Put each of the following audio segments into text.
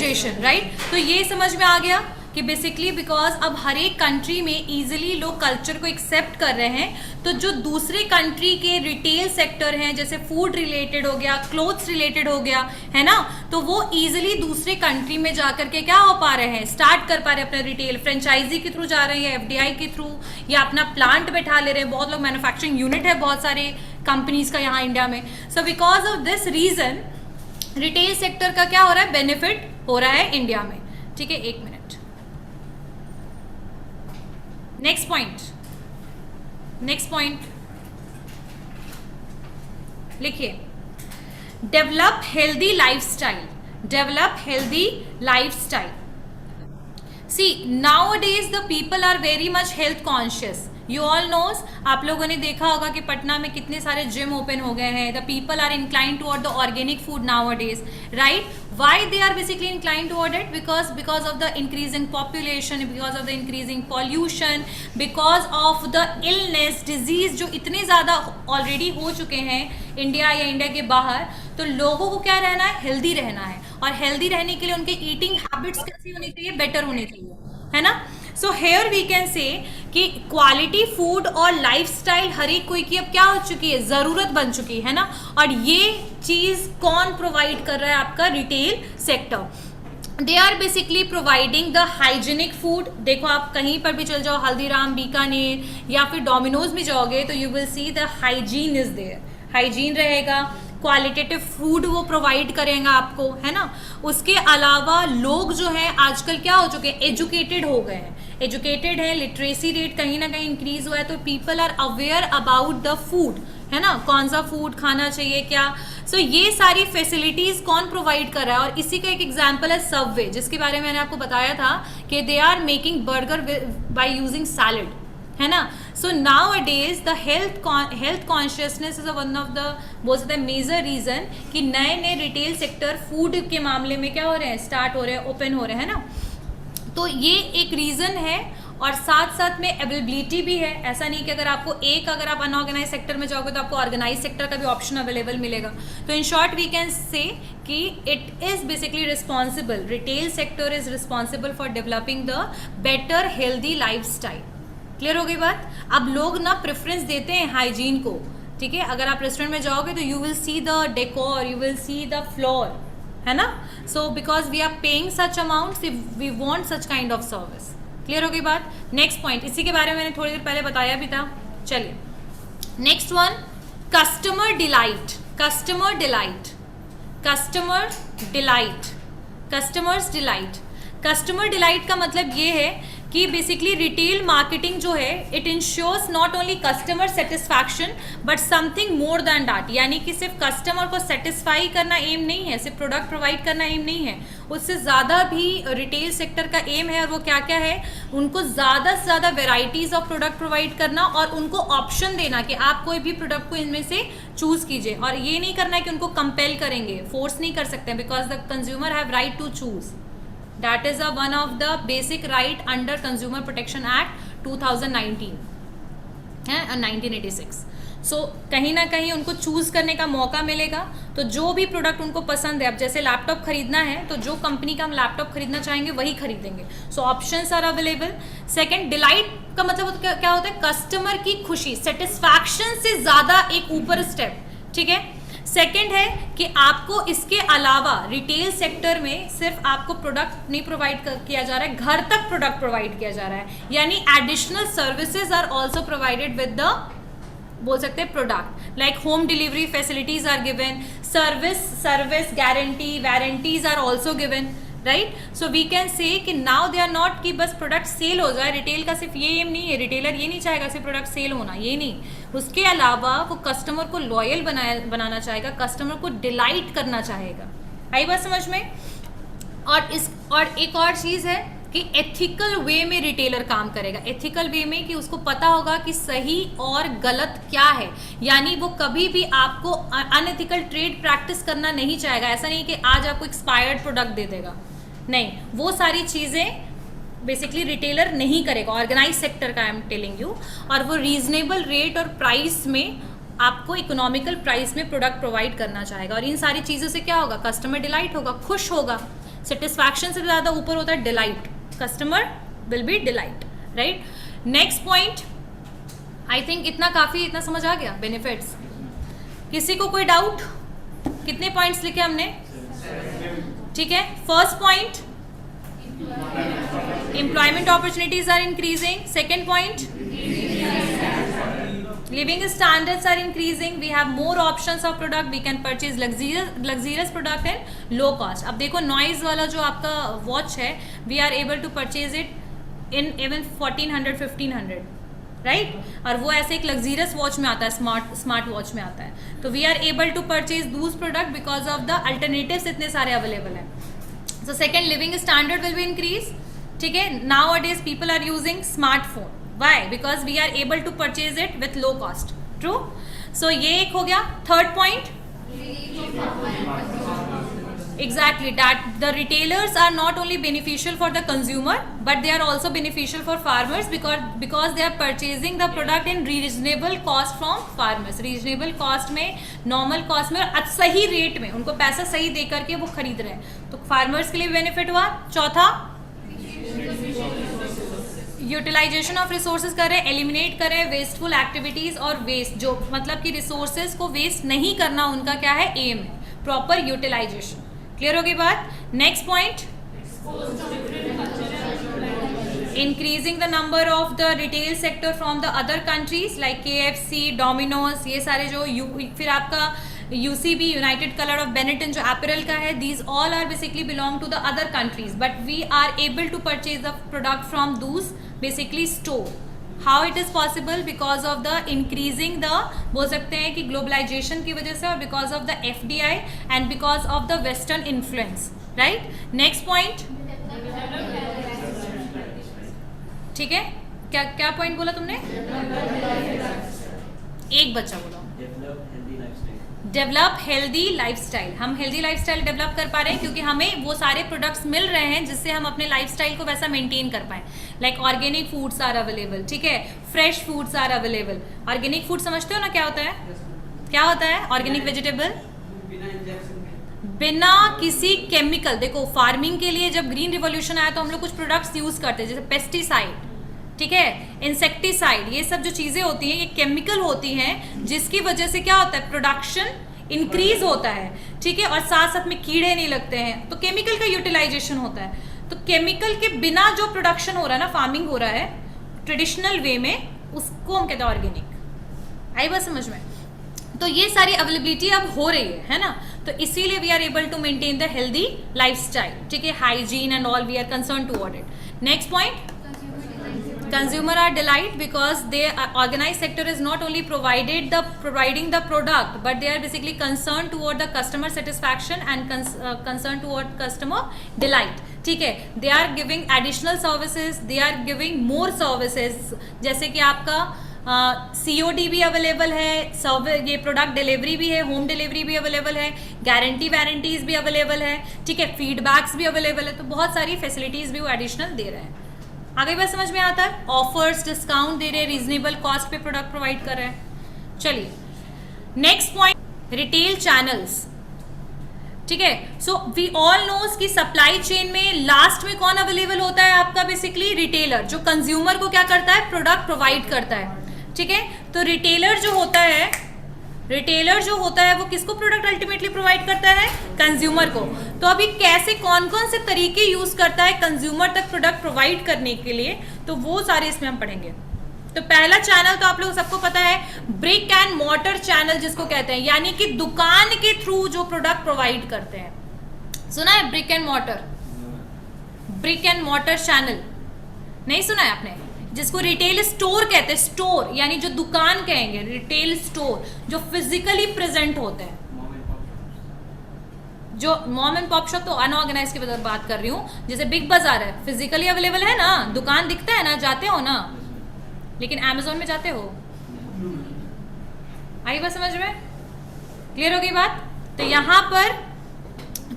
Globalisation, right. तो ये समझ में आ गया कि बेसिकली बिकॉज अब हर एक कंट्री में इजीली लोग कल्चर को एक्सेप्ट कर रहे हैं, तो जो दूसरे कंट्री के रिटेल सेक्टर हैं, जैसे फूड रिलेटेड हो गया, क्लोथ्स रिलेटेड हो गया, है ना, तो वो इजीली दूसरे कंट्री में जाकर के क्या हो पा रहे हैं, स्टार्ट कर पा रहे हैं अपना रिटेल, फ्रेंचाइजी के थ्रू जा रहे हैं या एफडीआई के थ्रू, या अपना प्लांट बैठा ले रहे हैं। बहुत लोग मैन्युफैक्चरिंग यूनिट है बहुत सारे कंपनीज का यहाँ इंडिया में। So because of this reason retail sector का क्या हो रहा है, बेनिफिट हो रहा है इंडिया में। ठीक है, एक मिनट। नेक्स्ट पॉइंट लिखिए, develop healthy lifestyle. See nowadays the people are very much health conscious. You all knows, आप लोगों ने देखा होगा कि पटना में कितने सारे जिम ओपन हो गए हैं। The people are inclined toward the organic food nowadays, right. Why they are basically inclined toward it? Because of the increasing population, because of the increasing pollution, because of the illness, disease जो इतने ज़्यादा already हो चुके हैं India या India के बाहर, तो लोगों को क्या रहना है, हेल्दी रहना है। और हेल्दी रहने के लिए उनके ईटिंग हैबिट्स कैसी होनी चाहिए, बेटर होनी चाहिए, है ना। So here we can say कि क्वालिटी फूड और लाइफस्टाइल हर एक कोई की अब क्या हो चुकी है, ज़रूरत बन चुकी है ना। और ये चीज़ कौन प्रोवाइड कर रहा है, आपका retail sector. They are basically providing the hygienic food. देखो आप कहीं पर भी चल जाओ, हल्दीराम, बीकानेर या फिर डोमिनोज में जाओगे तो you will see the hygiene is there, hygiene रहेगा। क्वालिटेटिव फूड वो प्रोवाइड करेंगे आपको, है ना। उसके अलावा लोग जो हैं आजकल क्या हो चुके हैं, एजुकेटेड हो गए हैं, एजुकेटेड है, लिटरेसी रेट कहीं ना कहीं इंक्रीज हुआ है, तो people are aware about the food, है ना, कौन सा फूड खाना चाहिए क्या। सो ये सारी फैसिलिटीज कौन प्रोवाइड कर रहा है। और इसी का एक एग्जांपल है सबवे, जिसके बारे में मैंने आपको बताया था कि they are making burger by using salad, है ना। So nowadays the health consciousness is one of the बोल सकते हैं मेजर रीजन कि नए नए रिटेल सेक्टर फूड के मामले में क्या हो रहे हैं, स्टार्ट हो रहे हैं, ओपन हो रहे हैं, है ना। तो ये एक रीजन है। और साथ साथ में अवेलेबिलिटी भी है। ऐसा नहीं कि अगर आप अनऑर्गेनाइज सेक्टर में जाओगे तो आपको ऑर्गेनाइज सेक्टर का भी ऑप्शन अवेलेबल मिलेगा। तो इन शॉर्ट वी कैन से कि it is basically responsible, retail sector is responsible for developing the better healthy lifestyle. Clear हो गई बात। अब लोग ना प्रेफरेंस देते हैं हाइजीन को, ठीक है। अगर आप रेस्टोरेंट में जाओगे तो you will see the decor, you will see the floor, है ना। So because we are paying such amount, we want such kind of service. Clear हो गई बात। नेक्स्ट पॉइंट, इसी के बारे में मैंने थोड़ी देर पहले बताया भी था। चलिए next one, customer delight. Customer delight का मतलब ये है कि बेसिकली रिटेल मार्केटिंग जो है it ensures not only customer satisfaction but something more than that. यानी कि सिर्फ कस्टमर को सेटिस्फाई करना एम नहीं है, सिर्फ प्रोडक्ट प्रोवाइड करना एम नहीं है, उससे ज़्यादा भी रिटेल सेक्टर का एम है। और वो क्या क्या है, उनको ज़्यादा से ज़्यादा वेराइटीज़ ऑफ प्रोडक्ट प्रोवाइड करना और उनको ऑप्शन देना कि आप कोई भी प्रोडक्ट को इनमें से चूज़ कीजिए। और ये नहीं करना है कि उनको कंपेल करेंगे, फोर्स नहीं कर सकते, because the consumer have right to choose. That is one of the basic right under Consumer Protection Act 2019 है 1986। सो कहीं ना कहीं उनको चूज़ करने का मौका मिलेगा। तो जो भी प्रोडक्ट उनको पसंद है, अब जैसे लैपटॉप खरीदना है तो जो कंपनी का हम लैपटॉप खरीदना चाहेंगे वही खरीदेंगे। So options are available. Second, delight का मतलब क्या होता है, कस्टमर की खुशी, सेटिस्फैक्शन से ज़्यादा एक ऊपर स्टेप, ठीक है। सेकेंड है कि आपको इसके अलावा रिटेल सेक्टर में सिर्फ आपको प्रोडक्ट नहीं प्रोवाइड किया जा रहा है, घर तक प्रोडक्ट प्रोवाइड किया जा रहा है। यानी additional services are also provided with the, बोल सकते हैं, product like home delivery facilities are given, service guarantee, warranties are also given, right. So we can say कि नाउ दे आर नॉट कि बस प्रोडक्ट सेल हो जाए। Retail का सिर्फ ये एम नहीं है, रिटेलर ये नहीं चाहेगा सिर्फ प्रोडक्ट सेल होना, ये नहीं, उसके अलावा वो कस्टमर को लॉयल बनाना चाहेगा, कस्टमर को डिलाइट करना चाहेगा। आई बात समझ में। और एक और चीज़ है कि एथिकल वे में रिटेलर काम करेगा। एथिकल वे में कि उसको पता होगा कि सही और गलत क्या है। यानी वो कभी भी आपको अनएथिकल ट्रेड प्रैक्टिस करना नहीं चाहेगा। ऐसा नहीं कि आज आपको एक्सपायर्ड प्रोडक्ट दे देगा, नहीं, वो सारी चीज़ें बेसिकली रिटेलर नहीं करेगा, ऑर्गेनाइज सेक्टर का आई एम टेलिंग यू। और वो रीजनेबल रेट और प्राइस में आपको इकोनॉमिकल प्राइस में प्रोडक्ट प्रोवाइड करना चाहेगा। और इन सारी चीज़ों से क्या होगा, कस्टमर डिलाइट होगा, खुश होगा। सेटिस्फैक्शन से ज़्यादा ऊपर होता है delight, customer will be delight, right. Next point, I think इतना काफ़ी, इतना समझ आ गया बेनिफिट्स। किसी को कोई डाउट? कितने पॉइंट्स लिखे हमने? ठीक है। First point, employment opportunities are increasing. Second point, living standards are increasing. We have more options of product. We can purchase luxurious product and low cost. अब देखो noise वाला जो आपका watch है, we are able to purchase it in even 1400 1500, right. और वो ऐसे एक लग्जीरियस वॉच में आता है, स्मार्ट वॉच में आता है। तो we are able to purchase those product because of the alternatives इतने सारे अवेलेबल हैं। So second, living standard will be increase. ठीक है, nowadays people are using smartphone, why? Because we are able to purchase it with low cost. True. So ये एक हो गया। Third point, exactly, that the retailers are not only beneficial for the consumer but they are also beneficial for farmers because they are purchasing the product in reasonable cost from farmers, reasonable cost में, normal cost में, और सही rate में, उनको पैसा सही दे करके वो खरीद रहे हैं, तो फार्मर्स के लिए बेनिफिट हुआ। चौथा, यूटिलाइजेशन ऑफ रिसोर्सेज करें, एलिमिनेट करें वेस्टफुल एक्टिविटीज और वेस्ट, जो मतलब कि रिसोर्सेज को वेस्ट नहीं करना उनका क्या है, एम है, प्रॉपर यूटिलाइजेशन। क्लियर होगी बात। Next point, increasing the number of the retail sector from the other countries like KFC, Domino's, ये सारे जो फिर आपका UCB, United colour of Benetton जो एपरल का है, these all are basically belong to the other countries but we are able to purchase the product from those basically store. How it is possible? Because of the increasing the, बोल सकते हैं कि globalization की वजह से, और because of the FDI and because of the western influence, right. Next point, ठीक है, क्या क्या पॉइंट बोला तुमने? एक बच्चा बोला, डेवलप हेल्दी लाइफस्टाइल। हम हेल्दी लाइफस्टाइल डेवलप कर पा रहे हैं क्योंकि हमें वो सारे प्रोडक्ट्स मिल रहे हैं जिससे हम अपने लाइफस्टाइल को वैसा मेंटेन कर पाएं। Like organic foods are available, ठीक है, fresh foods are available. Organic food समझते हो ना क्या होता है? क्या होता है ऑर्गेनिक वेजिटेबल? बिना किसी केमिकल। देखो फार्मिंग के लिए जब ग्रीन रिवॉल्यूशन आया तो हम लोग कुछ प्रोडक्ट्स यूज करते हैं, जैसे पेस्टिसाइड, ठीक है, इंसेक्टिसाइड, ये सब जो चीजें होती हैं ये केमिकल होती हैं जिसकी वजह से क्या होता है, प्रोडक्शन इंक्रीज होता है, ठीक है, और साथ साथ में कीड़े नहीं लगते हैं, तो केमिकल का यूटिलाइजेशन होता है। तो केमिकल के बिना जो प्रोडक्शन हो रहा है ना, फार्मिंग हो रहा है ट्रेडिशनल वे में, उसको हम कहते हैं ऑर्गेनिक। आई बात समझ में? तो ये सारी अवेलेबिलिटी अब हो रही है ना, तो इसीलिए we are able to maintain the healthy lifestyle, ठीक है, hygiene and all we are concern toward it. Next point, consumer are delight because they organized sector is not only providing the product but they are basically concerned toward the customer satisfaction and concerned toward customer delight, ठीक है। they are giving additional services, they are giving more services, जैसे कि आपका COD भी available है, ये product delivery भी है, होम डिलीवरी भी अवेलेबल है, गारंटी वारंटीज भी अवेलेबल है, ठीक है, फीडबैक्स भी अवेलेबल है, तो बहुत सारी फैसिलिटीज भी वो एडिशनल दे रहे हैं। आगे बात समझ में आता है? ऑफर्स, डिस्काउंट दे रहे हैं, रीजनेबल कॉस्ट पे प्रोडक्ट प्रोवाइड कर रहे हैं। चलिए नेक्स्ट पॉइंट, रिटेल चैनल्स, ठीक है। सो वी ऑल नोज कि सप्लाई चेन में लास्ट में कौन अवेलेबल होता है आपका, बेसिकली रिटेलर, जो कंज्यूमर को क्या करता है, प्रोडक्ट प्रोवाइड करता है, ठीक है। तो रिटेलर जो होता है वो किसको प्रोडक्ट अल्टीमेटली प्रोवाइड करता है, कंज्यूमर को। तो अभी कैसे, कौन कौन से तरीके यूज करता है कंज्यूमर तक प्रोडक्ट प्रोवाइड करने के लिए, तो वो सारे इसमें हम पढ़ेंगे। तो पहला चैनल तो आप लोग सबको पता है, ब्रिक एंड मॉर्टर चैनल जिसको कहते हैं, यानी कि दुकान के थ्रू जो प्रोडक्ट प्रोवाइड करते हैं। सुना है ब्रिक एंड मॉर्टर चैनल? नहीं सुना है आपने? जिसको रिटेल स्टोर कहते हैं, स्टोर यानी जो दुकान कहेंगे, रिटेल स्टोर जो फिजिकली प्रेजेंट होते हैं, जो मॉम एंड पॉप शॉप तो अनऑर्गेनाइज की बात कर रही हूँ, जैसे बिग बाजार है, फिजिकली अवेलेबल है ना, दुकान दिखता है ना, जाते हो ना, लेकिन अमेजोन में जाते हो? आई बात समझ में? क्लियर होगी बात? तो यहां पर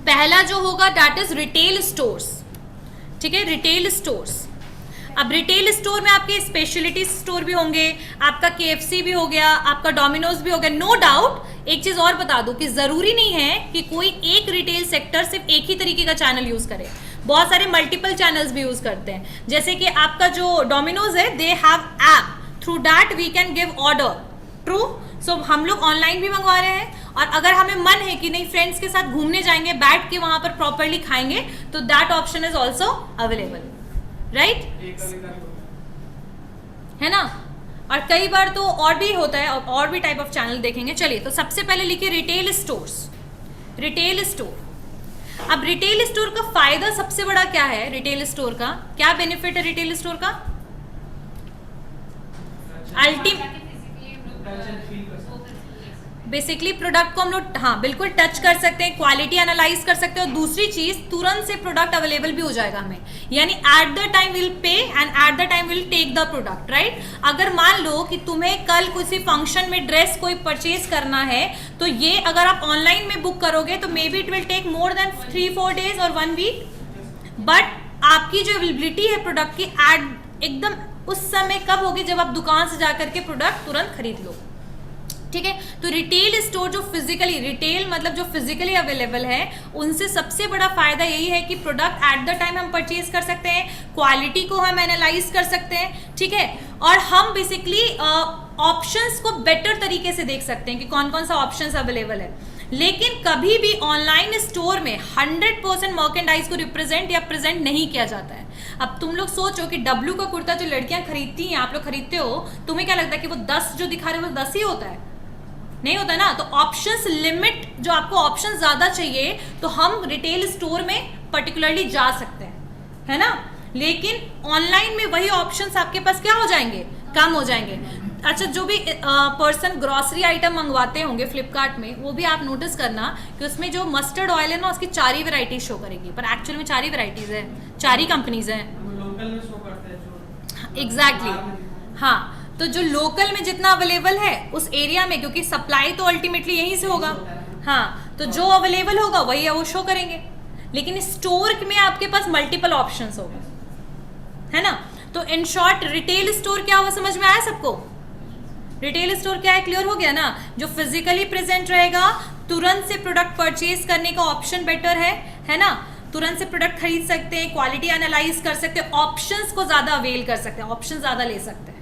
पहला जो होगा दैट इज रिटेल स्टोर्स, ठीक है, रिटेल स्टोर्स। अब रिटेल स्टोर में आपके स्पेशलिटी स्टोर भी होंगे, आपका KFC भी हो गया, आपका डोमिनोज भी हो गया। नो डाउट एक चीज और बता दूं कि जरूरी नहीं है कि कोई एक रिटेल सेक्टर सिर्फ एक ही तरीके का चैनल यूज करे, बहुत सारे मल्टीपल चैनल्स भी यूज करते हैं। जैसे कि आपका जो डोमिनोज है, they have app, through that we can give order. True. So हम लोग ऑनलाइन भी मंगवा रहे हैं, और अगर हमें मन है कि नहीं फ्रेंड्स के साथ घूमने जाएंगे, बैठ के वहां पर प्रॉपरली खाएंगे, तो that option is also available, right, है ना। और कई बार तो और भी होता है, और भी टाइप ऑफ चैनल देखेंगे। चलिए, तो सबसे पहले लिखिए रिटेल स्टोर्स। रिटेल स्टोर, अब रिटेल स्टोर का फायदा सबसे बड़ा क्या है? रिटेल स्टोर का क्या बेनिफिट है? रिटेल स्टोर का बेसिकली प्रोडक्ट को हम लोग, हाँ बिल्कुल, टच कर सकते हैं, क्वालिटी एनालाइज कर सकते हैं, और दूसरी चीज तुरंत से प्रोडक्ट अवेलेबल भी हो जाएगा हमें, यानी at the time will pay and at the time will take the product, right. अगर मान लो कि तुम्हें कल किसी फंक्शन में ड्रेस कोई परचेज करना है, तो ये अगर आप ऑनलाइन में बुक करोगे तो maybe it will take more than 3-4 days और 1 week, बट आपकी जो अवेलेबिलिटी है प्रोडक्ट की एकदम उस समय कब होगी? जब आप दुकान से जाकर के प्रोडक्ट तुरंत खरीद लो, ठीक है। तो रिटेल स्टोर जो फिजिकली, रिटेल मतलब जो फिजिकली अवेलेबल है, उनसे सबसे बड़ा फायदा यही है कि प्रोडक्ट एट द टाइम हम परचेज कर सकते हैं, क्वालिटी को हम एनालाइज कर सकते हैं, ठीक है, और हम बेसिकली ऑप्शंस को बेटर तरीके से देख सकते हैं कि कौन कौन सा ऑप्शंस अवेलेबल है। लेकिन कभी भी ऑनलाइन स्टोर में 100% मर्केंडाइज को रिप्रेजेंट या प्रेजेंट नहीं किया जाता है। अब तुम लोग सोचो कि डब्लू का कुर्ता जो लड़कियां खरीदती हैं, आप लोग खरीदते हो, तुम्हें क्या लगता है कि वो 10 जो दिखा रहे हैं वो 10 ही होता है? नहीं होता ना। तो ऑप्शंस लिमिट, जो आपको ऑप्शन ज्यादा चाहिए, तो हम रिटेल स्टोर में पर्टिकुलरली जा सकते हैं, है ना। लेकिन ऑनलाइन में वही ऑप्शंस आपके पास क्या हो जाएंगे? कम हो जाएंगे। अच्छा, जो भी पर्सन ग्रॉसरी आइटम मंगवाते होंगे फ्लिपकार्ट में, वो भी आप नोटिस करना कि उसमें जो मस्टर्ड ऑयल है ना, उसकी 4 ही वेराइटीज शो करेगी, पर एक्चुअल में 4 ही वेराइटीज है, 4 ही कंपनीज हैं। एग्जैक्टली, हाँ। तो जो लोकल में जितना अवेलेबल है उस एरिया में, क्योंकि सप्लाई तो अल्टीमेटली यहीं से होगा, हाँ, तो जो अवेलेबल होगा वही है, वो शो करेंगे। लेकिन स्टोर में आपके पास मल्टीपल ऑप्शंस होगा, है ना। तो इन शॉर्ट रिटेल स्टोर क्या हुआ, समझ में आया सबको? रिटेल स्टोर क्या है, क्लियर हो गया ना। जो फिजिकली प्रेजेंट रहेगा, तुरंत से प्रोडक्ट परचेज करने का ऑप्शन बेटर है ना, तुरंत से प्रोडक्ट खरीद सकते हैं, क्वालिटी एनालाइज कर सकते हैं, ऑप्शंस को ज्यादा अवेल कर सकते हैं, ऑप्शन ज्यादा ले सकते हैं।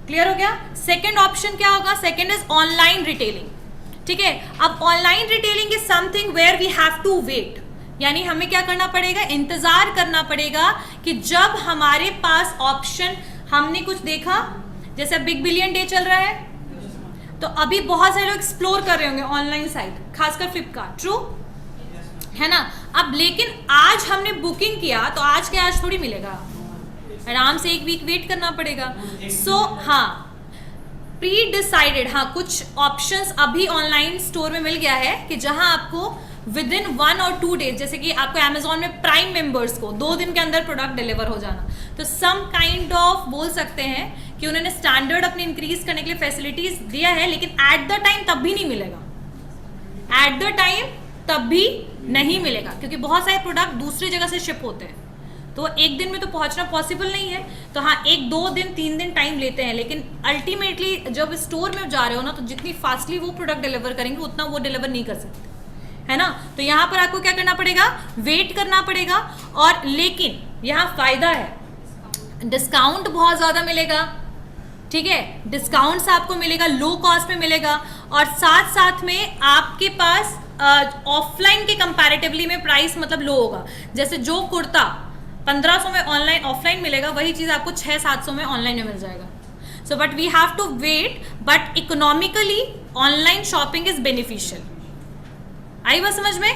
क्लियर हो गया। सेकंड ऑप्शन क्या होगा? सेकंड इज ऑनलाइन रिटेलिंग, ठीक है। अब online retailing is something where we have to wait, यानी हमें क्या करना पड़ेगा? इंतजार करना पड़ेगा कि जब हमारे पास ऑप्शन, हमने कुछ देखा, जैसे बिग बिलियन डे चल रहा है, तो अभी बहुत सारे लोग एक्सप्लोर कर रहे होंगे ऑनलाइन साइट, खासकर फ्लिपकार्ट, ट्रू है ना। अब लेकिन आज हमने बुकिंग किया, तो आज के आज थोड़ी मिलेगा, आराम से 1 वीक वेट करना पड़ेगा। सो हाँ, प्री डिसाइडेड, हाँ, कुछ ऑप्शंस अभी ऑनलाइन स्टोर में मिल गया है कि जहां आपको विद इन 1 और 2 डेज, जैसे कि आपको अमेजोन में प्राइम मेंबर्स को 2 दिन के अंदर प्रोडक्ट डिलीवर हो जाना, तो सम काइंड ऑफ बोल सकते हैं कि उन्होंने स्टैंडर्ड अपने इंक्रीज करने के लिए फैसिलिटीज दिया है, लेकिन एट द टाइम तब भी नहीं मिलेगा, एट द टाइम तब भी नहीं मिलेगा, क्योंकि बहुत सारे प्रोडक्ट दूसरी जगह से शिप होते हैं, तो एक दिन में तो पहुंचना पॉसिबल नहीं है। तो हाँ, 1-2 दिन 3 दिन टाइम लेते हैं, लेकिन अल्टीमेटली जब स्टोर में जा रहे हो ना, तो जितनी फास्टली वो प्रोडक्ट डिलीवर करेंगे उतना वो डिलीवर नहीं कर सकते, है ना। तो यहाँ पर आपको क्या करना पड़ेगा? वेट करना पड़ेगा। और लेकिन यहाँ फायदा है, डिस्काउंट बहुत ज्यादा मिलेगा, ठीक है, डिस्काउंट्स आपको मिलेगा, लो कॉस्ट में मिलेगा, और साथ साथ में आपके पास ऑफलाइन के कंपैरेटिवली में प्राइस मतलब लो होगा। जैसे जो कुर्ता 1500 में ऑनलाइन ऑफलाइन मिलेगा, वही चीज आपको 600-700 में ऑनलाइन में मिल जाएगा। So but we have to wait, but economically online shopping is beneficial. आई बात समझ में,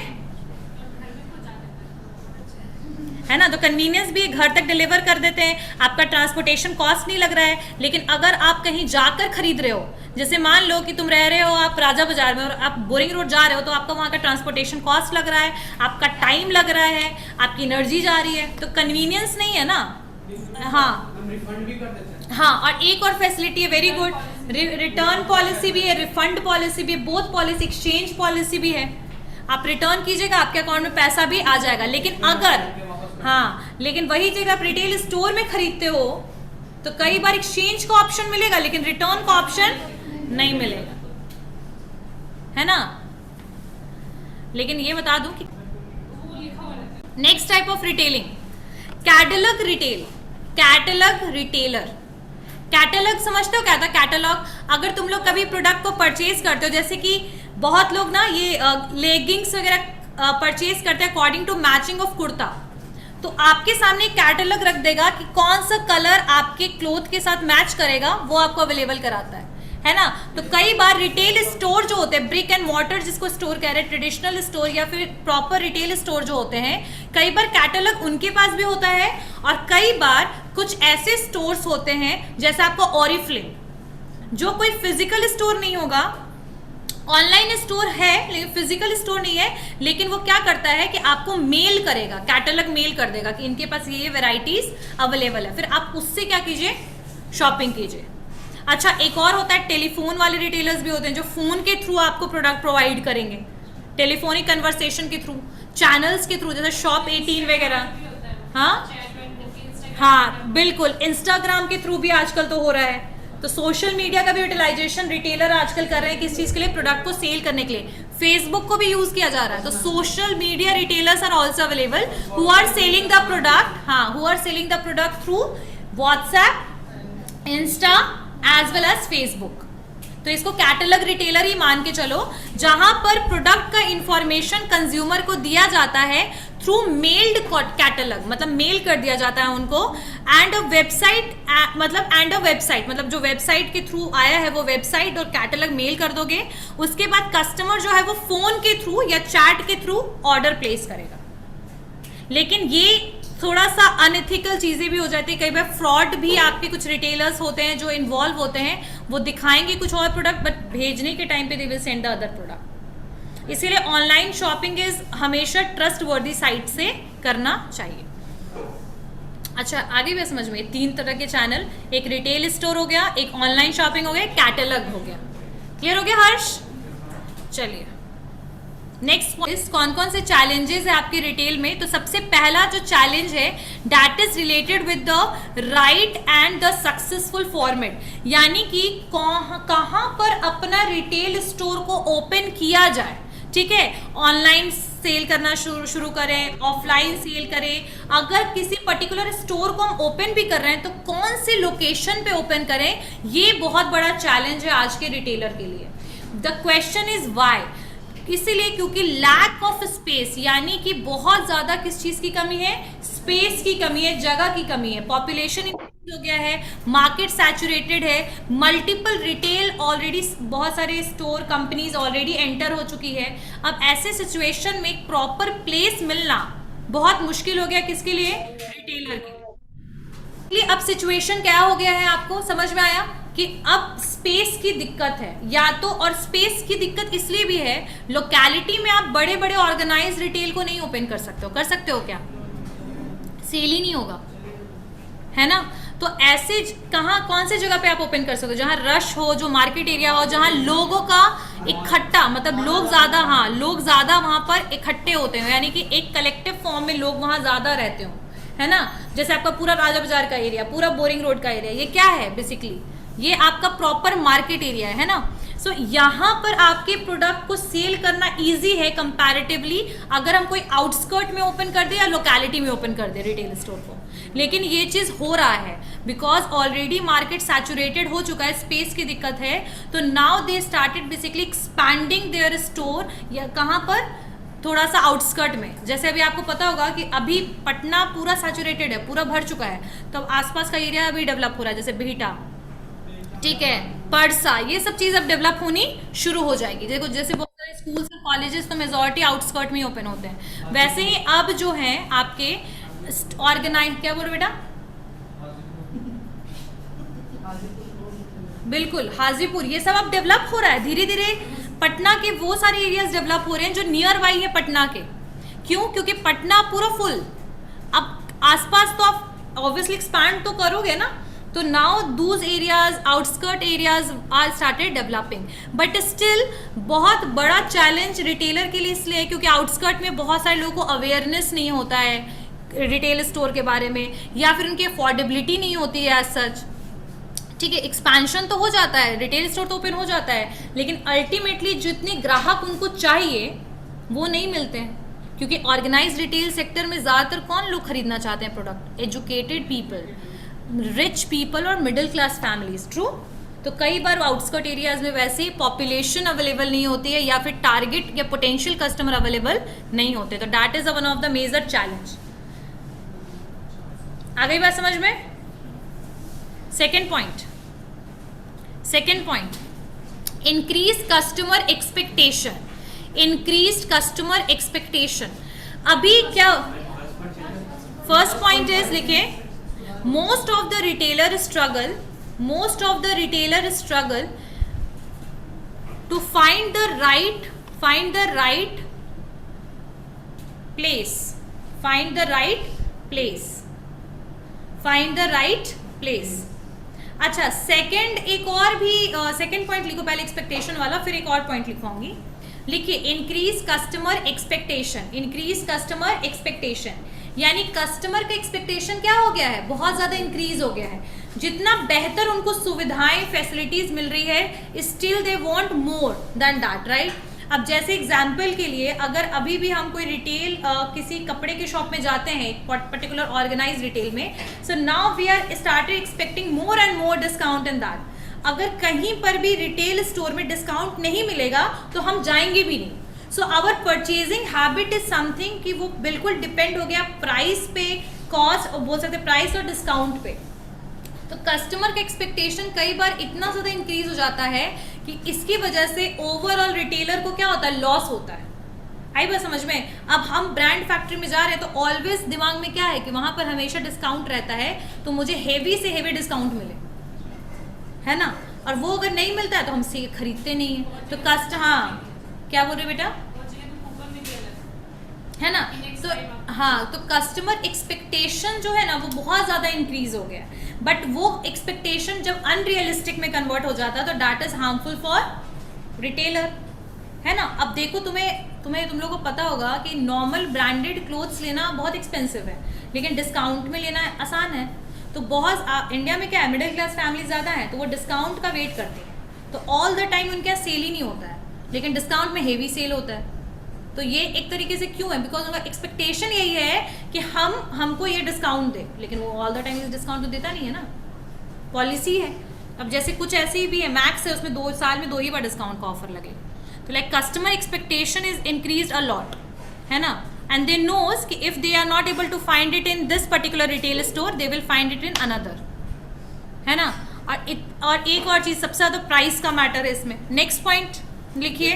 है ना। तो कन्वीनियंस भी, घर तक डिलीवर कर देते हैं, आपका ट्रांसपोर्टेशन कॉस्ट नहीं लग रहा है। लेकिन अगर आप कहीं जाकर खरीद रहे हो, जैसे मान लो कि तुम रह रहे हो आप राजा बाजार में और आप बोरिंग रोड जा रहे हो, तो आपका वहाँ का ट्रांसपोर्टेशन कॉस्ट लग रहा है, आपका टाइम लग रहा है, आपकी एनर्जी जा रही है, तो कन्वीनियंस नहीं है ना। हाँ, रिफंड भी कर देते हैं। हाँ, और एक और फैसिलिटी है वेरी गुड, रिटर्न पॉलिसी भी है, रिफंड पॉलिसी भी, बोथ पॉलिसी, एक्सचेंज पॉलिसी भी है। आप रिटर्न कीजिएगा, आपके अकाउंट में पैसा भी आ जाएगा। लेकिन अगर, हाँ, लेकिन वही जगह आप रिटेल स्टोर में खरीदते हो तो कई बार एक्सचेंज का ऑप्शन मिलेगा, लेकिन रिटर्न का ऑप्शन नहीं मिलेगा। है ना। लेकिन ये बता दूं कि next type of retailing, catalogue retail, catalogue retailer. Catalogue समझते हो क्या था कैटलॉग? अगर तुम लोग कभी प्रोडक्ट को परचेज करते हो, जैसे कि बहुत लोग ना ये लेगिंग्स वगैरह परचेज करते हैं according to matching of kurta, तो आपके सामने कैटलॉग रख देगा कि कौन सा कलर आपके क्लोथ के साथ मैच करेगा, वो आपको अवेलेबल कराता है ना। तो कई बार रिटेल स्टोर जो होते हैं, ब्रिक एंड मॉर्टर जिसको स्टोर कह रहे हैं, ट्रेडिशनल स्टोर या फिर प्रॉपर रिटेल स्टोर जो होते हैं, कई बार कैटलॉग उनके पास भी होता है, और कई बार कुछ ऐसे स्टोर्स होते हैं जैसे आपको ऑरिफ्लेम, जो कोई फिजिकल स्टोर नहीं होगा, ऑनलाइन स्टोर है लेकिन फिजिकल स्टोर नहीं है, लेकिन वो क्या करता है कि आपको मेल करेगा, कैटलॉग मेल कर देगा कि इनके पास ये वेराइटीज अवेलेबल है, फिर आप उससे क्या कीजिए, शॉपिंग कीजिए। अच्छा, एक और होता है टेलीफोन वाले रिटेलर्स भी होते हैं जो फोन के थ्रू आपको प्रोडक्ट प्रोवाइड करेंगे, टेलीफोनिक कन्वर्सेशन के थ्रू, चैनल्स के थ्रू, जैसे शॉप 18 वगैरह। हाँ बिल्कुल, इंस्टाग्राम के थ्रू भी आजकल तो हो रहा है। तो सोशल मीडिया का भी यूटिलाइजेशन रिटेलर आजकल कर रहे हैं, किस चीज के लिए, प्रोडक्ट को सेल करने के लिए। फेसबुक को भी यूज किया जा रहा है, तो social media retailers are also available who are selling the product, हाँ, who are selling the product through WhatsApp, Insta as well as Facebook. तो इसको कैटलॉग रिटेलर ही मान के चलो, जहां पर प्रोडक्ट का इंफॉर्मेशन कंज्यूमर को दिया जाता है थ्रू मेल्ड कैटलॉग, मतलब मेल कर दिया जाता है उनको, एंड अ वेबसाइट, मतलब जो वेबसाइट के थ्रू आया है वो वेबसाइट और कैटलॉग मेल कर दोगे, उसके बाद कस्टमर जो है वो फोन के थ्रू या चैट के थ्रू ऑर्डर प्लेस करेगा। लेकिन ये थोड़ा सा अनएथिकल चीजें भी हो जाती है, कई बार फ्रॉड भी, आपके कुछ रिटेलर्स होते हैं जो इन्वॉल्व होते हैं, वो दिखाएंगे कुछ और प्रोडक्ट बट भेजने के टाइम पे they will send the other product. इसीलिए ऑनलाइन शॉपिंग इज हमेशा ट्रस्ट वर्दी साइट से करना चाहिए। अच्छा, आगे भी समझ में, 3 तरह के चैनल, एक रिटेल स्टोर हो गया, एक ऑनलाइन शॉपिंग हो गया, कैटलॉग हो गया। क्लियर हो गया हर्ष? चलिए नेक्स्ट, कौन कौन से चैलेंजेस है आपके रिटेल में। तो सबसे पहला जो चैलेंज है that is related with the right and the successful format, यानी कि कहां पर अपना रिटेल स्टोर को ओपन किया जाए। ठीक है, ऑनलाइन सेल करना शुरू करें, ऑफलाइन सेल करें, अगर किसी पर्टिकुलर स्टोर को हम ओपन भी कर रहे हैं तो कौन से लोकेशन पे ओपन करें, ये बहुत बड़ा चैलेंज है आज के रिटेलर के लिए। द क्वेश्चन इज वाई, इसीलिए क्योंकि लैक ऑफ स्पेस, यानी कि बहुत ज्यादा किस चीज की कमी है, स्पेस की कमी है, जगह की कमी है, पॉपुलेशन हो गया है, मार्केट सैचुरेटेड है, मल्टीपल रिटेल ऑलरेडी, बहुत सारे स्टोर कंपनीज ऑलरेडी एंटर हो चुकी है। अब ऐसे सिचुएशन में एक प्रॉपर प्लेस मिलना बहुत मुश्किल हो गया, किसके लिए, रिटेलर के लिए। अब सिचुएशन क्या हो गया है, आपको समझ में आया कि अब स्पेस की दिक्कत है, या तो, और स्पेस की दिक्कत इसलिए भी है, लोकेलिटी में आप बड़े बड़े ऑर्गेनाइज रिटेल को नहीं ओपन कर सकते हो, कर सकते हो क्या, सेल ही नहीं होगा, है ना। तो ऐसे कौन से जगह पे आप ओपन कर सकते हो, जहां रश हो, जो मार्केट एरिया हो, जहां लोगों का इकट्ठा, मतलब लोग ज्यादा वहां पर इकट्ठे होते हो, यानी कि एक कलेक्टिव फॉर्म में लोग वहां ज्यादा रहते हो, है ना। जैसे आपका पूरा राजा बाजार का एरिया, पूरा बोरिंग रोड का एरिया, ये क्या है बेसिकली, ये आपका प्रॉपर मार्केट एरिया है ना। सो यहाँ पर आपके प्रोडक्ट को सेल करना इजी है कंपैरेटिवली, अगर हम कोई आउटस्कर्ट में ओपन कर दे या लोकेलिटी में ओपन कर दे रिटेल स्टोर को। लेकिन ये चीज हो रहा है बिकॉज ऑलरेडी मार्केट सैचुरेटेड हो चुका है, स्पेस की दिक्कत है। तो now they started basically expanding their store, या कहाँ पर, थोड़ा सा आउटस्कर्ट में। जैसे अभी आपको पता होगा कि अभी पटना पूरा सैचुरेटेड है, पूरा भर चुका है, तो आसपास का एरिया अभी डेवलप हो रहा है, जैसे बिहटा, ठीक है, परसा, ये सब चीज अब डेवलप होनी शुरू हो जाएगी। देखो जैसे बहुत सारे स्कूल्स और कॉलेजेस तो मेजॉरिटी आउटस्कर्ट में ओपन होते हैं, वैसे ही अब जो है आपके ऑर्गेनाइज, क्या बोल बेटा, बिल्कुल हाजीपुर, ये सब अब डेवलप हो रहा है धीरे धीरे। पटना के वो सारे एरियाज डेवलप हो रहे हैं जो नियर बाई है पटना के। क्यों? क्योंकि पटना पूरा फुल, अब आसपास तो आप ऑब्वियसली एक्सपैंड तो करोगे ना, तो now those areas, outskirt areas are started developing, but still बहुत बड़ा चैलेंज रिटेलर के लिए इसलिए है क्योंकि आउटस्कर्ट में बहुत सारे लोगों को अवेयरनेस नहीं होता है रिटेल स्टोर के बारे में, या फिर उनकी अफोर्डेबिलिटी नहीं होती है एज सच, ठीक है, एक्सपेंशन तो हो जाता है, रिटेल स्टोर तो ओपन हो जाता है, लेकिन अल्टीमेटली जितने ग्राहक उनको चाहिए वो नहीं मिलते हैं, क्योंकि ऑर्गेनाइज रिटेल सेक्टर में ज़्यादातर कौन लोग खरीदना चाहते हैं product? Educated people, rich people और मिडिल क्लास फैमिलीज। ट्रू। तो कई बार आउटस्कर्ट एरियाज में वैसे ही पॉपुलेशन अवेलेबल नहीं होती है या फिर टारगेट या पोटेंशियल कस्टमर अवेलेबल नहीं होते, तो that is one of the major challenge. आ गई बात समझ में? Second point, increase customer expectation. Increase customer expectation, अभी क्या फर्स्ट पॉइंट इज, लिखे most of the retailer struggle to find the right place। अच्छा, सेकंड एक और भी सेकंड पॉइंट लिखो पहले एक्सपेक्टेशन वाला, फिर एक और पॉइंट लिखवाऊंगी। लिखिए इंक्रीज कस्टमर एक्सपेक्टेशन, यानी कस्टमर का एक्सपेक्टेशन क्या हो गया है? बहुत ज्यादा इंक्रीज हो गया है। जितना बेहतर उनको सुविधाएं फैसिलिटीज मिल रही है, still they want more than that, right? अब जैसे एग्जांपल के लिए, अगर अभी भी हम कोई रिटेल किसी कपड़े के शॉप में जाते हैं, एक पर्टिकुलर ऑर्गेनाइज रिटेल में, so now we are started expecting more and more discount in that. अगर कहीं पर भी रिटेल स्टोर में डिस्काउंट नहीं मिलेगा तो हम जाएंगे भी नहीं। So our purchasing habit is something कि वो बिल्कुल डिपेंड हो गया प्राइस पे, कॉस्ट, और बोल सकते प्राइस और डिस्काउंट पे। तो कस्टमर का एक्सपेक्टेशन कई बार इतना ज़्यादा इंक्रीज हो जाता है कि इसकी वजह से ओवरऑल रिटेलर को क्या होता है? लॉस होता है। आई बात समझ में? अब हम ब्रांड फैक्ट्री में जा रहे हैं तो ऑलवेज दिमाग में क्या है कि वहाँ पर हमेशा डिस्काउंट रहता है, तो मुझे हेवी से हेवी डिस्काउंट मिले, है ना? और वो अगर नहीं मिलता है तो हम से खरीदते नहीं है। तो क्या बोल रहे बेटा? है ना? तो तो कस्टमर एक्सपेक्टेशन जो है ना वो बहुत ज़्यादा इंक्रीज हो गया, बट वो एक्सपेक्टेशन जब अनरियलिस्टिक में कन्वर्ट हो जाता है तो that is harmful for retailer, है ना? अब देखो, तुम लोगों को पता होगा कि नॉर्मल ब्रांडेड क्लोथ्स लेना बहुत एक्सपेंसिव है, लेकिन डिस्काउंट में लेना आसान है। तो बहुत इंडिया में क्या है, मिडिल क्लास फैमिली ज़्यादा है, तो वो डिस्काउंट का वेट करती है, तो ऑल द टाइम उनके यहाँ सेल ही नहीं होता है, लेकिन डिस्काउंट में हेवी सेल होता है। तो ये एक तरीके से क्यों है? बिकॉज उनका एक्सपेक्टेशन यही है कि हमको ये डिस्काउंट दे, लेकिन वो ऑल द टाइम इस डिस्काउंट तो देता नहीं है ना, पॉलिसी है। अब जैसे कुछ ऐसी भी है, मैक्स है, उसमें 2 साल में 2 ही बार डिस्काउंट का ऑफर लगे। तो like customer expectation is increase a lot, है ना? एंड दे नोज कि if they are not able to find it in this particular retail store, they will find it in another, है ना? और एक और चीज़, सबसे ज़्यादा प्राइस का मैटर है इसमें। नेक्स्ट पॉइंट लिखिए।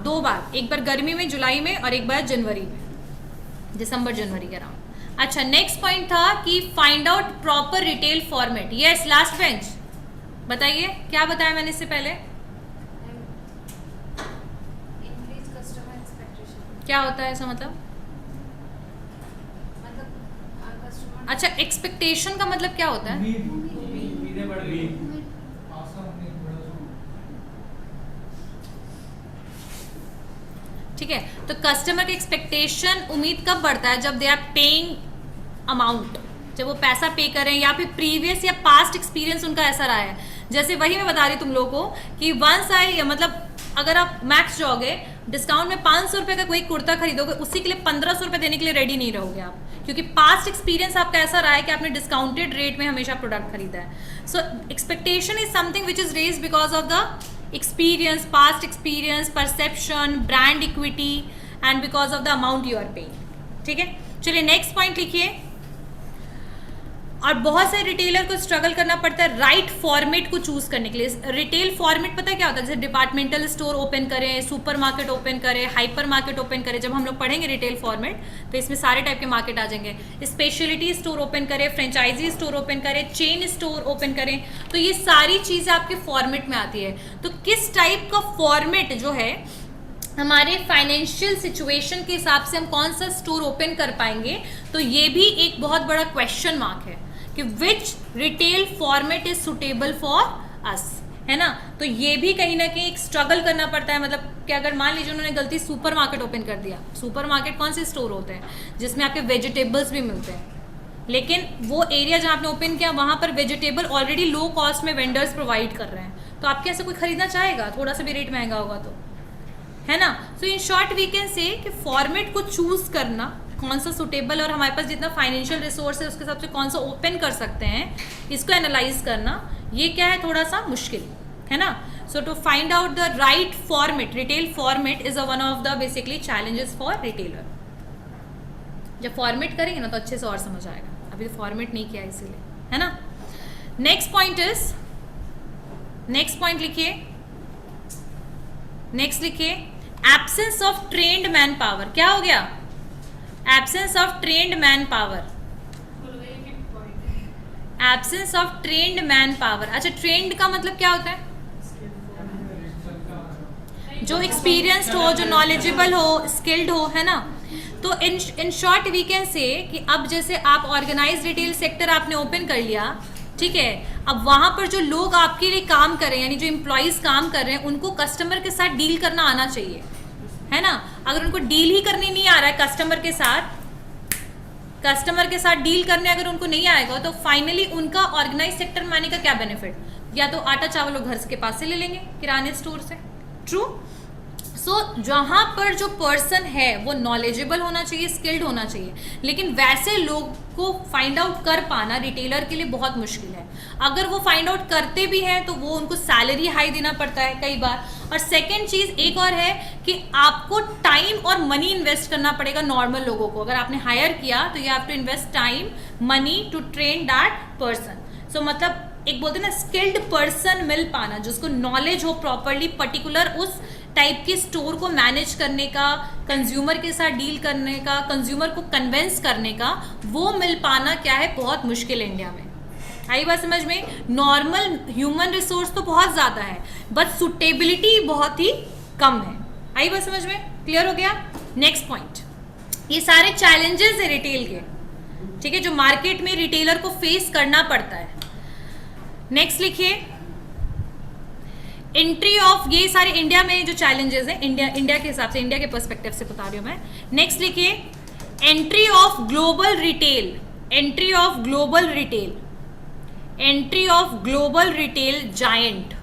2 बार, एक बार गर्मी में जुलाई में और एक बार जनवरी में, दिसंबर जनवरी के अराउंड। अच्छा, नेक्स्ट पॉइंट था कि find out proper retail format. Yes, last bench, बताइए क्या बताया मैंने इससे पहले? क्या होता है ऐसा मतलब? अच्छा, एक्सपेक्टेशन का मतलब क्या होता है? ठीक है, तो कस्टमर का एक्सपेक्टेशन, उम्मीद कब बढ़ता है? जब दे आर पेइंग अमाउंट, जब वो पैसा पे करें, या फिर प्रीवियस या पास्ट एक्सपीरियंस उनका ऐसा रहा है। जैसे वही मैं बता रही तुम लोगों को कि मतलब अगर आप मैक्स जाओगे, डिस्काउंट में 500 रुपये का कोई कुर्ता खरीदोगे, उसी के लिए 1500 रुपये देने के लिए रेडी नहीं रहोगे आप, क्योंकि पास्ट एक्सपीरियंस आपका ऐसा रहा है कि आपने डिस्काउंटेड रेट में हमेशा प्रोडक्ट खरीदा है। So expectation is something which is raised because of the experience, past experience, perception, brand equity and because of the amount you are paying। ठीक है, चलिए नेक्स्ट पॉइंट लिखिए। और बहुत से रिटेलर को स्ट्रगल करना पड़ता है राइट फॉर्मेट को चूज करने के लिए। रिटेल फॉर्मेट पता है क्या होता है? जैसे डिपार्टमेंटल स्टोर ओपन करें, सुपर मार्केट ओपन करें, हाइपर मार्केट ओपन करें। जब हम लोग पढ़ेंगे रिटेल फॉर्मेट तो इसमें सारे टाइप के मार्केट आ जाएंगे। स्पेशलिटी स्टोर ओपन करें, फ्रेंचाइजी स्टोर ओपन करें, चेन स्टोर ओपन करें, तो ये सारी चीज़ें आपके फॉर्मेट में आती है। तो किस टाइप का फॉर्मेट जो है, हमारे फाइनेंशियल सिचुएशन के हिसाब से हम कौन सा स्टोर ओपन कर पाएंगे, तो ये भी एक बहुत बड़ा क्वेश्चन मार्क है कि which retail format is suitable for us, है ना? तो ये भी कहीं ना कहीं एक स्ट्रगल करना पड़ता है। मतलब कि अगर मान लीजिए उन्होंने गलती सुपर मार्केट ओपन कर दिया, सुपर मार्केट कौन से स्टोर होते हैं जिसमें आपके वेजिटेबल्स भी मिलते हैं, लेकिन वो एरिया जहाँ आपने ओपन किया वहाँ पर वेजिटेबल ऑलरेडी लो कॉस्ट में वेंडर्स प्रोवाइड कर रहे हैं, तो आपके ऐसे कोई खरीदना चाहेगा थोड़ा सा भी रेट महंगा होगा तो, है ना। So in short we can say कि फॉर्मेट को चूज करना कौन सा सुटेबल और हमारे पास जितना फाइनेंशियल रिसोर्स है उसके हिसाब से कौन सा ओपन कर सकते हैं, इसको एनालाइज करना ये क्या है थोड़ा सा मुश्किल है ना। So to find out the right format, retail format is one of the basically challenges for retailer. जब फॉर्मेट करेंगे ना तो अच्छे से और समझ आएगा, अभी तो फॉर्मेट नहीं किया इसीलिए, है ना। Next point is, next point लिखिए, नेक्स्ट लिखिए absence of trained man power. क्या हो गया? Absence of trained man power, absence of trained man power. अच्छा, ट्रेन्ड का मतलब क्या होता है? जो एक्सपीरियंस्ड हो, जो नॉलेजेबल हो, स्किल्ड हो, है ना। तो इन शॉर्ट वी कैन से कि अब जैसे आप ऑर्गेनाइज रिटेल सेक्टर आपने ओपन कर लिया, ठीक है, अब वहां पर जो लोग आपके लिए काम कर रहे हैं यानी जो एम्प्लॉइज काम कर रहे हैं उनको कस्टमर के साथ डील करना आना चाहिए, है ना। अगर उनको डील ही करने नहीं आ रहा है कस्टमर के साथ डील करने अगर उनको नहीं आएगा तो फाइनली उनका ऑर्गेनाइज सेक्टर में आने का क्या बेनिफिट? या तो आटा चावल वो घर के पास से ले लेंगे किराने स्टोर से। ट्रू। सो जहाँ पर जो पर्सन है वो नॉलेजेबल होना चाहिए, स्किल्ड होना चाहिए, लेकिन वैसे लोग को फाइंड आउट कर पाना रिटेलर के लिए बहुत मुश्किल है। अगर वो फाइंड आउट करते भी हैं तो वो उनको सैलरी हाई देना पड़ता है कई बार। और सेकंड चीज़ एक और है कि आपको टाइम और मनी इन्वेस्ट करना पड़ेगा नॉर्मल लोगों को। अगर आपने हायर किया तो you have to invest time money to train that person. So मतलब एक बोलते हैं ना स्किल्ड पर्सन मिल पाना जिसको नॉलेज हो प्रॉपरली पर्टिकुलर उस टाइप के स्टोर को मैनेज करने का, कंज्यूमर के साथ डील करने का, कंज्यूमर को कन्विंस करने का, वो मिल पाना क्या है बहुत मुश्किल है इंडिया में। आई बात समझ में? नॉर्मल ह्यूमन रिसोर्स तो बहुत ज़्यादा है बट सुटेबिलिटी बहुत ही कम है। आई बात समझ में? क्लियर हो गया? नेक्स्ट पॉइंट, ये सारे चैलेंजेस है रिटेल के, ठीक है, जो मार्केट में रिटेलर को फेस करना पड़ता है। नेक्स्ट लिखिए एंट्री ऑफ, ये सारे इंडिया में जो चैलेंजेस हैं इंडिया के हिसाब से, इंडिया के पर्सपेक्टिव से बता रही हूँ मैं। नेक्स्ट लिखिए entry of global retail, entry of global retail, entry of global retail giant,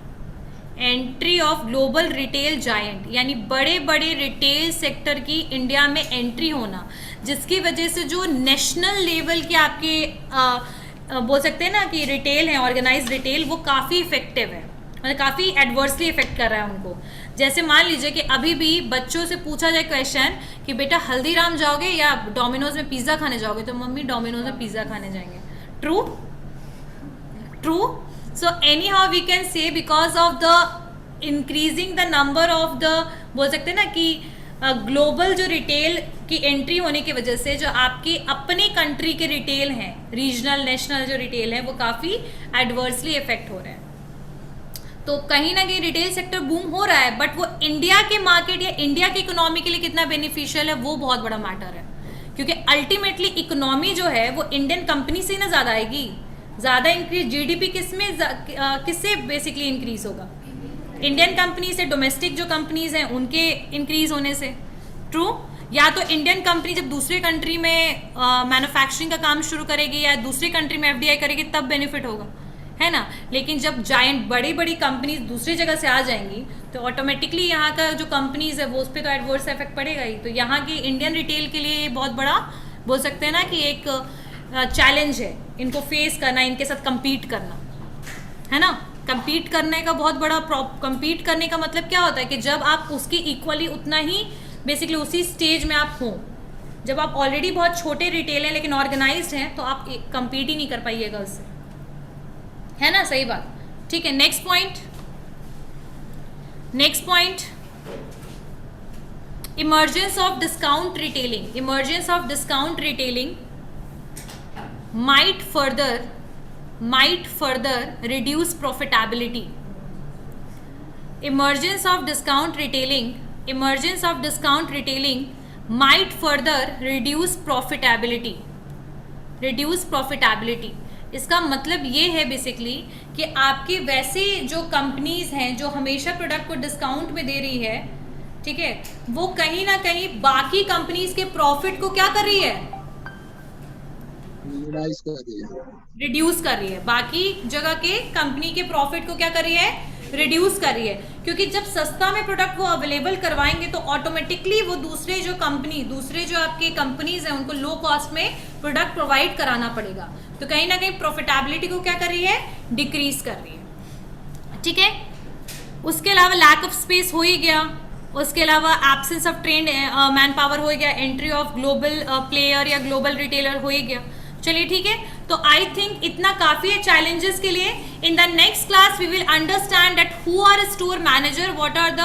entry of global retail giant यानी बड़े बड़े रिटेल सेक्टर की इंडिया में एंट्री होना, जिसकी वजह से जो नेशनल लेवल के आपके बोल सकते हैं ना कि रिटेल है, ऑर्गेनाइज रिटेल, वो काफ़ी इफेक्टिव है, मतलब काफ़ी एडवर्सली इफेक्ट कर रहा है उनको। जैसे मान लीजिए कि अभी भी बच्चों से पूछा जाए क्वेश्चन कि बेटा हल्दीराम जाओगे या डोमिनोज में पिज़्ज़ा खाने जाओगे, तो मम्मी डोमिनोज में पिज़्ज़ा खाने जाएंगे। True true. So anyhow we can say because of the increasing the number of the, बोल सकते हैं ना कि ग्लोबल जो रिटेल की एंट्री होने की वजह से जो आपकी अपनी कंट्री के रिटेल हैं, रीजनल नेशनल जो रिटेल है, वो काफ़ी एडवर्सली इफेक्ट हो रहे हैं। तो कहीं ना कहीं रिटेल सेक्टर बूम हो रहा है बट वो इंडिया के मार्केट या इंडिया की इकोनॉमी के लिए कितना बेनिफिशियल है वो बहुत बड़ा मैटर है, क्योंकि अल्टीमेटली इकोनॉमी जो है वो इंडियन कंपनी से ना ज़्यादा आएगी। ज़्यादा इंक्रीज जीडीपी किससे बेसिकली इंक्रीज होगा? इंडियन कंपनी से, डोमेस्टिक जो कंपनीज हैं उनके इंक्रीज होने से। ट्रू। या तो इंडियन कंपनी जब दूसरे कंट्री में मैन्युफैक्चरिंग का काम शुरू करेगी या दूसरी कंट्री में एफडीआई करेगी तब बेनिफिट होगा, है ना। लेकिन जब जायंट बड़ी बड़ी कंपनीज दूसरी जगह से आ जाएंगी तो ऑटोमेटिकली यहाँ का जो कंपनीज है वो उस पर तो एडवर्स इफेक्ट पड़ेगा ही। तो यहाँ की इंडियन रिटेल के लिए बहुत बड़ा बोल सकते हैं ना कि एक चैलेंज है इनको फेस करना, इनके साथ compete करना, है ना। compete करने का बहुत बड़ा compete करने का मतलब क्या होता है कि जब आप उसकी इक्वली उतना ही बेसिकली उसी स्टेज में आप हों। जब आप ऑलरेडी बहुत छोटे रिटेल हैं लेकिन ऑर्गेनाइज्ड हैं तो आप compete ही नहीं कर पाइएगा उससे, है ना। सही बात, ठीक है। Next point, next point emergence of discount retailing, emergence of discount retailing might further reduce profitability. Emergence of discount retailing might further reduce profitability. इसका मतलब ये है बेसिकली कि आपकी वैसे जो कंपनीज हैं जो हमेशा प्रोडक्ट को डिस्काउंट में दे रही है, ठीक है, वो कहीं ना कहीं बाकी कंपनीज के प्रॉफिट को क्या कर रही है? रियलाइज कर रही है। रिड्यूस कर रही है, बाकी जगह के कंपनी के प्रॉफिट को क्या कर रही है, रिड्यूस कर रही है। क्योंकि जब सस्ता में प्रोडक्ट वो अवेलेबल करवाएंगे तो ऑटोमेटिकली वो दूसरे जो आपके कंपनीज हैं उनको लो कॉस्ट में प्रोडक्ट प्रोवाइड कराना पड़ेगा, तो कहीं ना कहीं प्रॉफिटेबिलिटी को क्या कर रही है, डिक्रीज कर रही है। ठीक है, उसके अलावा लैक ऑफ स्पेस हो ही गया, उसके अलावा absence of trend man power हो गया, एंट्री ऑफ ग्लोबल प्लेयर या ग्लोबल रिटेलर हो ही गया। चलिए ठीक है, तो आई थिंक इतना काफी है चैलेंजेस के लिए। In the next class we will understand that who are store manager, what are the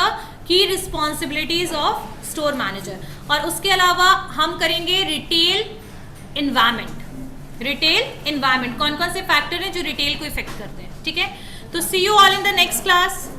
key responsibilities of store manager, और उसके अलावा हम करेंगे रिटेल इन्वायरमेंट, कौन कौन से फैक्टर हैं जो रिटेल को इफेक्ट करते हैं। ठीक है, तो see you all in the next class.